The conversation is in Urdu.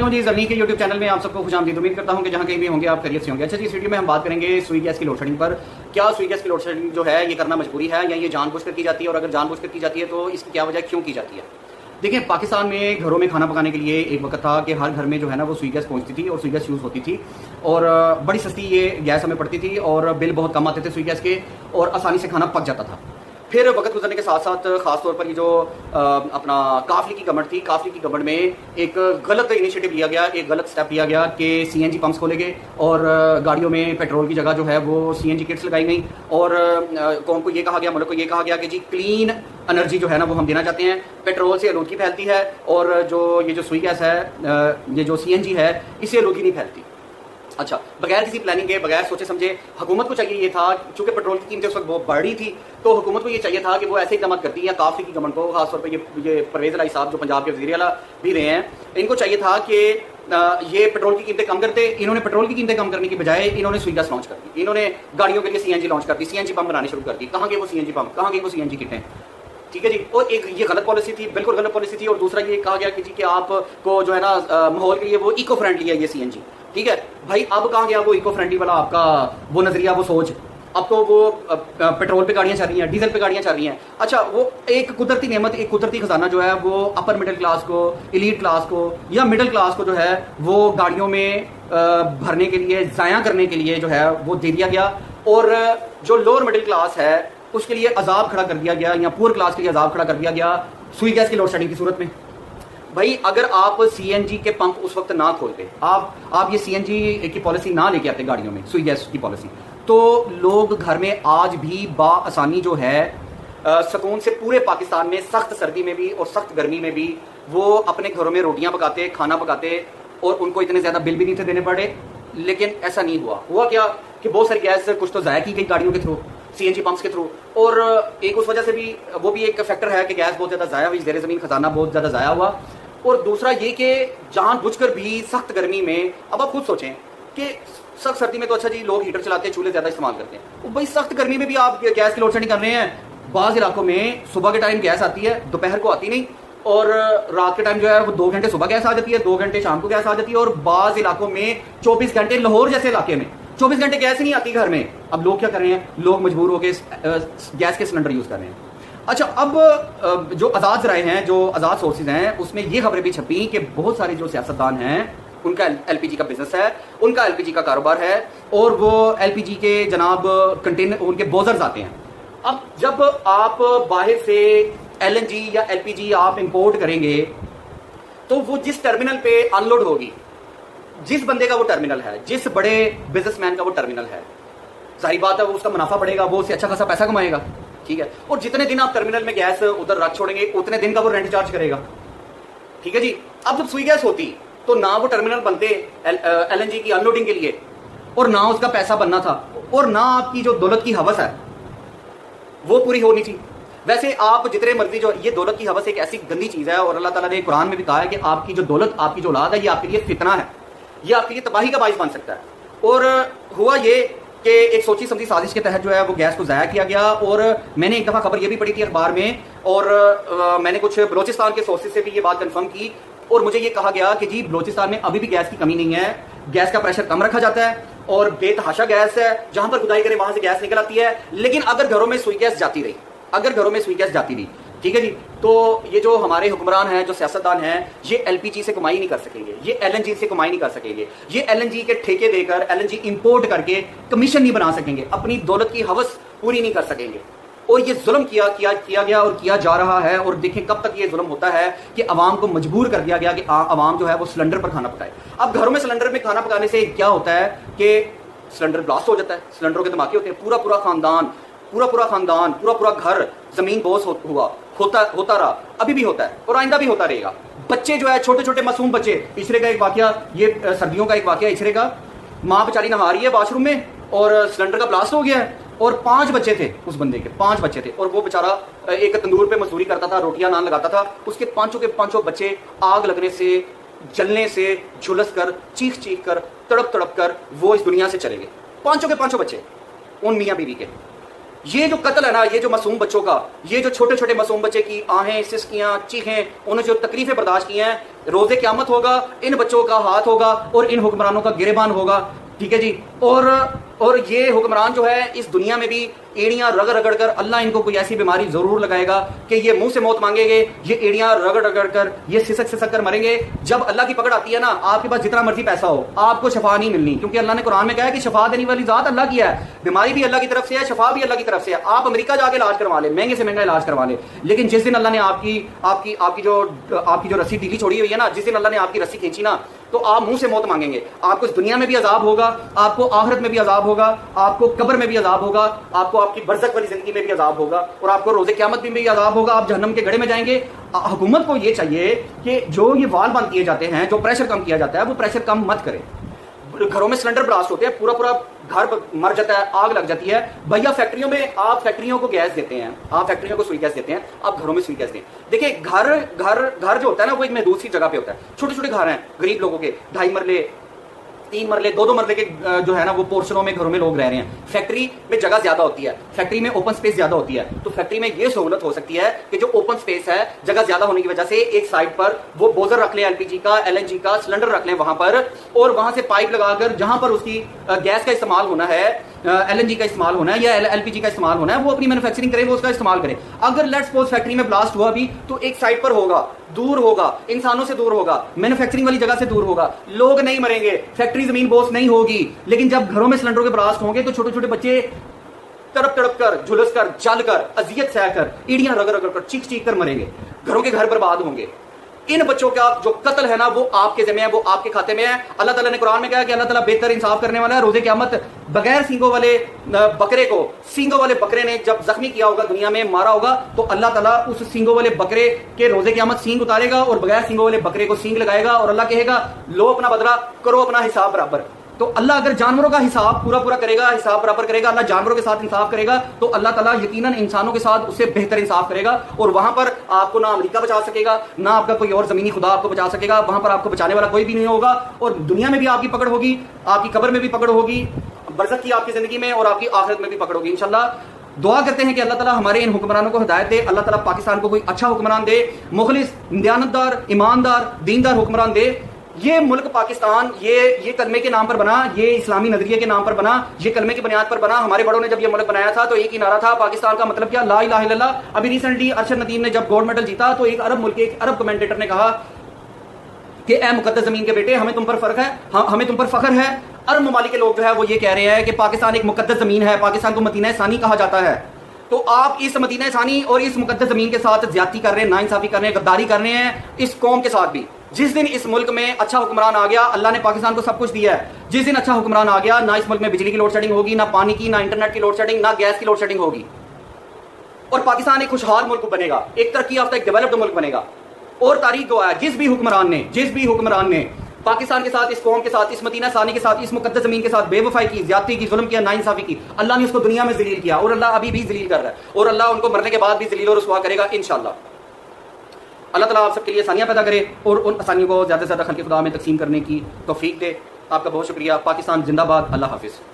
علیکم جی، زمین کے یوٹیوب چینل میں آپ سب کو خوش آمدید۔ امید کرتا ہوں کہ جہاں کہیں بھی ہوں گے آپ خیریت سے ہوں گے۔ اچھا جی، اس ویڈیو میں ہم بات کریں گے سوئی گیس کی لوڈ شیڈنگ پر۔ کیا سوئی گیس کی لوڈ شیڈنگ جو ہے یہ کرنا مجبوری ہے یا یہ جان بوجھ کر کی جاتی ہے، اور اگر جان بوجھ کر کی جاتی ہے تو اس کی کیا وجہ کیوں کی جاتی ہے؟ دیکھیں، پاکستان میں گھروں میں کھانا پکانے کے لیے ایک وقت تھا کہ ہر گھر میں جو ہے نا وہ سوئی گیس پہنچتی تھی اور سوئی گیس یوز ہوتی تھی، اور بڑی سستی یہ گیس ہمیں پڑتی تھی اور بل بہت کم آتے تھے سوئی گیس کے، اور آسانی سے کھانا پک جاتا تھا۔ پھر وقت گزرنے کے ساتھ ساتھ خاص طور پر یہ جو اپنا کافلی کی گورنمنٹ تھی، کافلی کی گورنمنٹ میں ایک غلط انیشیٹو لیا گیا، ایک غلط سٹیپ لیا گیا کہ سی این جی پمپس کھولے گئے اور گاڑیوں میں پیٹرول کی جگہ جو ہے وہ سی این جی کٹس لگائی گئیں، اور قوم کو یہ کہا گیا، ملک کو یہ کہا گیا کہ جی کلین انرجی جو ہے نا وہ ہم دینا چاہتے ہیں، پیٹرول سے آلودگی پھیلتی ہے، اور یہ جو سوئی گیس ہے، یہ جو سی این جی ہے، اس سے آلودگی نہیں پھیلتی۔ اچھا، بغیر کسی پلاننگ کے، بغیر سوچے سمجھے، حکومت کو چاہیے یہ تھا، چونکہ پیٹرول کی قیمتیں اس وقت بہت بڑھ رہی تھی، تو حکومت کو یہ چاہیے تھا کہ وہ ایسے اقدامات کرتی ہے، کافی کی گورنمنٹ کو، خاص طور پہ یہ پرویز الہی صاحب جو پنجاب کے وزیر اعلیٰ بھی رہے ہیں، ان کو چاہیے تھا کہ یہ پیٹرول کی قیمتیں کم کرتے۔ انہوں نے پیٹرول کی قیمتیں کم کرنے کی بجائے انہوں نے سوئی گیس لانچ کر دی، انہوں نے گاڑیوں کے لیے سی این جی لانچ کر دی، سی این جی پمپ بنانے شروع کر دی۔ کہاں گئے وہ سی این جی پمپ، کہاں گئی وہ سی این جی کٹیں؟ ٹھیک ہے جی، اور ایک یہ غلط پالیسی تھی، بالکل غلط پالیسی تھی۔ اور دوسرا یہ کہا گیا کہ جی کہ آپ کو جو ہے نا ماحول کے لیے وہ ایکو فرینڈلی ہے یہ سی این جی، ٹھیک ہے بھائی۔ اب کہاں گیا وہ ایکو فرینڈلی والا آپ کا وہ نظریہ، وہ سوچ؟ اب تو وہ پیٹرول پہ گاڑیاں چل رہی ہیں، ڈیزل پہ گاڑیاں چل رہی ہیں۔ اچھا، وہ ایک قدرتی نعمت، ایک قدرتی خزانہ جو ہے وہ اپر مڈل کلاس کو، ایلیٹ کلاس کو یا مڈل کلاس کو جو ہے وہ گاڑیوں میں بھرنے کے لیے، ضائع کرنے کے لیے جو ہے وہ دے دیا گیا، اور جو لوور مڈل کلاس ہے اس کے لیے عذاب کھڑا کر دیا گیا، یا پور کلاس کے لیے عذاب کھڑا کر دیا گیا سوئی گیس کی لوڈ شیڈنگ کی صورت میں۔ بھائی اگر آپ سی این جی کے پمپ اس وقت نہ کھولتے، آپ یہ سی این جی کی پالیسی نہ لے کے آتے گاڑیوں میں، سوئی گیس کی پالیسی، تو لوگ گھر میں آج بھی بآسانی جو ہے سکون سے پورے پاکستان میں سخت سردی میں بھی اور سخت گرمی میں بھی وہ اپنے گھروں میں روٹیاں پکاتے، کھانا پکاتے، اور ان کو اتنے زیادہ بل بھی نہیں تھے دینے پڑے۔ لیکن ایسا نہیں ہوا کیا کہ بہت ساری گیس کچھ تو ضائع کی گئی گاڑیوں کے تھرو، سی این جی پمپس کے تھرو، اور ایک اس وجہ سے بھی وہ بھی ایک فیکٹر ہے کہ گیس بہت زیادہ ضائع ہوئی، زیر زمین خزانہ بہت زیادہ ضائع ہوا۔ اور دوسرا یہ کہ جان بوجھ کر بھی سخت گرمی میں، اب آپ خود سوچیں کہ سخت سردی میں تو اچھا جی لوگ ہیٹر چلاتے ہیں، چولہے زیادہ استعمال کرتے ہیں، بھائی سخت گرمی میں بھی آپ گیس کی لوڈ شیڈنگ کر رہے ہیں۔ بعض علاقوں میں صبح کے ٹائم گیس آتی ہے، دوپہر کو آتی نہیں، اور رات کے ٹائم جو ہے وہ 2 گھنٹے صبح گیس آ جاتی ہے، 2 گھنٹے شام کو گیس آ جاتی ہے، اور بعض علاقوں میں 24 گھنٹے، لاہور جیسے علاقے میں 24 گھنٹے گیس ہی نہیں آتی گھر میں۔ اب لوگ کیا کر رہے ہیں؟ لوگ مجبور ہو کے گیس کے سلنڈر یوز کر رہے ہیں۔ اچھا، اب جو آزاد ذرائع ہیں، جو آزاد سورسز ہیں، اس میں یہ خبریں بھی چھپیں کہ بہت سارے جو سیاستدان ہیں ان کا ایل پی جی کا بزنس ہے، ان کا ایل پی جی کا کاروبار ہے، اور وہ ایل پی جی کے جناب کنٹینر، ان کے بوزرز آتے ہیں۔ اب جب آپ باہر سے ایل این جی یا ایل پی جی آپ امپورٹ کریں گے تو وہ جس ٹرمینل پہ ان لوڈ ہوگی، جس بندے کا وہ ٹرمینل ہے، جس بڑے بزنس مین کا وہ ٹرمینل ہے، ظاہری بات ہے وہ اس کا منافع بڑھے گا، وہ اس سے اچھا خاصا پیسہ کمائے گا، ٹھیک ہے، اور جتنے دن آپ ٹرمینل میں گیس ادھر رکھ چھوڑیں گے اتنے دن کا وہ رینٹ چارج کرے گا، ٹھیک ہے جی۔ اب جب سوئی گیس ہوتی تو نہ وہ ٹرمینل بنتے ایل این جی کی ان لوڈنگ کے لیے، اور نہ اس کا پیسہ بننا تھا، اور نہ آپ کی جو دولت کی ہوس ہے وہ پوری ہونی تھی۔ ویسے آپ جتنے مرضی، جو یہ دولت کی ہوس ایک ایسی گندی چیز ہے، اور اللہ تعالیٰ نے قرآن میں بھی کہا ہے کہ آپ کی جو دولت، آپ کی جو اولاد ہے، یہ آپ کے لیے فتنہ ہے، یہ آپ کے لیے تباہی کا باعث بن سکتا ہے۔ اور ہوا یہ کہ ایک سوچی سمجھی سازش کے تحت جو ہے وہ گیس کو ضائع کیا گیا، اور میں نے ایک دفعہ خبر یہ بھی پڑھی تھی اخبار میں، اور میں نے کچھ بلوچستان کے سورسز سے بھی یہ بات کنفرم کی، اور مجھے یہ کہا گیا کہ جی بلوچستان میں ابھی بھی گیس کی کمی نہیں ہے، گیس کا پریشر کم رکھا جاتا ہے، اور بے تحاشا گیس ہے، جہاں پر کھدائی کرے وہاں سے گیس نکل آتی ہے۔ لیکن اگر گھروں میں سوئی گیس جاتی رہی، اگر گھروں میں سوئی گیس جاتی رہی، ٹھیک ہے جی، تو یہ جو ہمارے حکمران ہیں، جو سیاستدان ہیں، یہ ایل پی جی سے کمائی نہیں کر سکیں گے، یہ ایل این جی سے کمائی نہیں کر سکیں گے، یہ ایل این جی کے ٹھیکے دے کر، ایل این جی امپورٹ کر کے کمیشن نہیں بنا سکیں گے، اپنی دولت کی ہوس پوری نہیں کر سکیں گے۔ اور یہ ظلم کیا گیا اور کیا جا رہا ہے، اور دیکھیں کب تک یہ ظلم ہوتا ہے کہ عوام کو مجبور کر دیا گیا کہ عوام جو ہے وہ سلنڈر پر کھانا پکائے۔ اب گھروں میں سلنڈر میں کھانا پکانے سے کیا ہوتا ہے کہ سلنڈر بلاسٹ ہو جاتا ہے، سلنڈروں کے دھماکے ہوتے ہیں، پورا خاندان، پورا گھر زمین بوس ہوتا رہا، ابھی بھی ہوتا ہے اور آئندہ بھی ہوتا رہے گا۔ بچے جو ہے چھوٹے چھوٹے معصوم بچے، پچھلے کا ایک واقعہ، یہ سردیوں کا ایک واقعہ پچھلے کا، ماں بیچاری نہا رہی ہے واش روم میں اور سلنڈر کا بلاسٹ ہو گیا ہے، اور 5 بچے تھے اس بندے کے، 5 بچے تھے، اور وہ بیچارہ ایک تندور پہ مزدوری کرتا تھا، روٹیاں نان لگاتا تھا، اس کے پانچوں بچے آگ لگنے سے، جلنے سے، جھلس کر، چیخ کر، تڑپ کر وہ اس دنیا سے چلے گئے، 5 بچے ان میاں بیوی کے۔ یہ جو قتل ہے نا، یہ جو معصوم بچوں کا، یہ جو چھوٹے چھوٹے معصوم بچے کی آہیں، سسکیاں، چیخیں، انہوں جو تکلیفیں برداشت کی ہیں، روز قیامت ہوگا، ان بچوں کا ہاتھ ہوگا اور ان حکمرانوں کا گریبان ہوگا. ٹھیک ہے جی. اور یہ حکمران جو ہے اس دنیا میں بھی ایڑیاں رگڑ رگڑ کر اللہ ان کو کوئی ایسی بیماری ضرور لگائے گا کہ یہ منہ سے موت مانگیں گے، یہ ایڑیاں رگڑ رگڑ کر، یہ سسک سسک کر مریں گے. جب اللہ کی پکڑ آتی ہے نا، آپ کے پاس جتنا مرضی پیسہ ہو، آپ کو شفا نہیں ملنی، کیونکہ اللہ نے قرآن میں کہا ہے کہ شفا دینے والی ذات اللہ کی ہے. بیماری بھی اللہ کی طرف سے ہے، شفا بھی اللہ کی طرف سے ہے. آپ امریکہ جا کے علاج کروا لیں، مہنگے سے مہنگا علاج کروا لیں، لیکن جس دن اللہ نے آپ کی جو رسی ڈھیلی چھوڑی ہوئی ہے نا، جس دن اللہ نے آپ کی رسی کھینچی نا، تو آپ منہ سے موت مانگیں گے. آپ کو اس دنیا میں بھی عذاب ہوگا، آپ کو آخرت میں بھی عذاب ہوگا، آپ کو قبر میں بھی عذاب ہوگا، آپ کو آپ کی برزخ والی زندگی میں بھی عذاب ہوگا، اور آپ کو روز قیامت میں بھی عذاب ہوگا. آپ جہنم کے گڑھے میں جائیں گے. حکومت کو یہ چاہیے کہ جو یہ وال بند کیے جاتے ہیں، جو پریشر کم کیا جاتا ہے، وہ پریشر کم مت کرے. گھروں میں سلنڈر بلاسٹ ہوتے ہیں، پورا گھر مر جاتا ہے، آگ لگ جاتی ہے. بھیا فیکٹریوں میں آپ فیکٹریوں کو گیس دیتے ہیں، آپ فیکٹریوں کو سوئی گیس دیتے ہیں، آپ گھروں میں سوئی گیس دیں. دیکھیں گھر جو ہوتا ہے نا، وہ ایک محدود سی جگہ پہ ہوتا ہے. چھوٹے چھوٹے گھر ہیں غریب لوگوں کے، 2.5 مرلے 3 مرلے 2 مرلے کے جو ہے نا، وہ پورشنوں میں گھروں میں لوگ رہ رہے ہیں. فیکٹری میں جگہ زیادہ ہوتی ہے، فیکٹری میں اوپن سپیس زیادہ ہوتی ہے. تو فیکٹری میں یہ سہولت ہو سکتی ہے کہ جو اوپن سپیس ہے، جگہ زیادہ ہونے کی وجہ سے ایک سائڈ پر وہ بوزر رکھ لیں، LPG کا، LNG کا سلنڈر رکھ لیں وہاں پر، اور وہاں سے پائپ لگا کر جہاں پر اس کی گیس کا استعمال ہونا ہے، LNG کا استعمال ہونا ہے یا LPG کا استعمال ہونا ہے، وہ اپنی مینوفیکچرنگ کرے، وہ اس کا استعمال کرے. اگر لیٹس سپوز فیکٹری میں بلاسٹ ہوا بھی، تو ایک سائڈ پر ہوگا، دور ہوگا، انسانوں سے دور ہوگا، مینوفیکچرنگ والی جگہ سے دور ہوگا، لوگ نہیں مریں گے، فیکٹری زمین بوس نہیں ہوگی. لیکن جب گھروں میں سلنڈروں کے بلاسٹ ہوں گے تو چھوٹے چھوٹے بچے تڑپ تڑپ کر، جھلس کر، جل کر، اذیت سہ کر، ایڑیاں رگڑ رگڑ کر، چیخ چیخ کر مریں گے. گھروں کے گھر برباد ہوں گے. ان بچوں کا جو قتل ہے نا، وہ آپ کے ذمہ ہے، وہ آپ کے کھاتے میں ہے. اللہ تعالیٰ نے قرآن میں کہا کہ اللہ تعالیٰ بہتر انصاف کرنے والا ہے. روز قیامت بغیر سینگوں والے بکرے کو، سینگوں والے بکرے نے جب زخمی کیا ہوگا، دنیا میں مارا ہوگا، تو اللہ تعالیٰ اس سینگوں والے بکرے کے روز قیامت سینگ اتارے گا اور بغیر سینگوں والے بکرے کو سینگ لگائے گا، اور اللہ کہے گا لو اپنا بدلہ، کرو اپنا حساب برابر. تو اللہ اگر جانوروں کا حساب پورا کرے گا، حساب برابر کرے گا، اللہ جانوروں کے ساتھ انصاف کرے گا، تو اللہ تعالیٰ یقیناً انسانوں کے ساتھ اس سے بہتر انصاف کرے گا. اور وہاں پر آپ کو نہ امریکہ بچا سکے گا، نہ آپ کا کوئی اور زمینی خدا آپ کو بچا سکے گا. وہاں پر آپ کو بچانے والا کوئی بھی نہیں ہوگا، اور دنیا میں بھی آپ کی پکڑ ہوگی، آپ کی قبر میں بھی پکڑ ہوگی، برزخ کی آپ کی زندگی میں، اور آپ کی آخرت میں بھی پکڑ ہوگی انشاءاللہ. دعا کرتے ہیں کہ اللہ تعالیٰ ہمارے ان حکمرانوں کو ہدایت دے، اللہ تعالیٰ پاکستان کو کوئی اچھا حکمران دے، مخلص، دیانتدار، ایماندار، دیندار حکمران دے. یہ ملک پاکستان یہ کلمے کے نام پر بنا، یہ اسلامی نظریے کے نام پر بنا، یہ کلمے کی بنیاد پر بنا. ہمارے بڑوں نے جب یہ ملک بنایا تھا تو ایک ہی نعرہ تھا، پاکستان کا مطلب کیا؟ لا الہ الا اللہ. ابھی ریسنٹلی ارشد ندیم نے جب گولڈ میڈل جیتا تو ایک عرب ملک کے ایک عرب کمنٹیٹر نے کہا کہ اے مقدس زمین کے بیٹے، ہمیں تم پر فرق ہے، ہمیں تم پر فخر ہے. عرب ممالک کے لوگ جو ہے وہ یہ کہہ رہے ہیں کہ پاکستان ایک مقدس زمین ہے، پاکستان کو مدینہ ثانی کہا جاتا ہے. تو آپ اس مدینہ ثانی اور اس مقدس زمین کے ساتھ زیادتی کر رہے ہیں، ناانصافی کر رہے ہیں، غداری کر رہے ہیں اس قوم کے ساتھ بھی. جس دن اس ملک میں اچھا حکمران آ گیا، اللہ نے پاکستان کو سب کچھ دیا ہے، جس دن اچھا حکمران آ گیا، نہ اس ملک میں بجلی کی لوڈ شیڈنگ ہوگی، نہ پانی کی، نہ انٹرنیٹ کی لوڈ شیڈنگ، نہ گیس کی لوڈ شیڈنگ ہوگی، اور پاکستان ایک خوشحال ملک بنے گا، ایک ترقی یافتہ، ایک ڈیولپڈ ملک بنے گا. اور تاریخ گواہ ہے، جس بھی حکمران نے پاکستان کے ساتھ، اس قوم کے ساتھ، اس مدینہ ثانی کے ساتھ، اس مقدس زمین کے ساتھ بے وفائی کی، زیادتی کی، ظلم کیا، ناانصافی کی، اللہ نے اس کو دنیا میں ذلیل کیا، اور اللہ ابھی بھی ذلیل کر رہا ہے، اور اللہ ان کو مرنے کے بعد بھی ذلیل اور رسوا کرے گا انشاءاللہ. اللہ تعالیٰ آپ سب کے لیے آسانیاں پیدا کرے اور ان آسانیوں کو زیادہ سے زیادہ خلق خدا میں تقسیم کرنے کی توفیق دے. آپ کا بہت شکریہ. پاکستان زندہ باد. اللہ حافظ.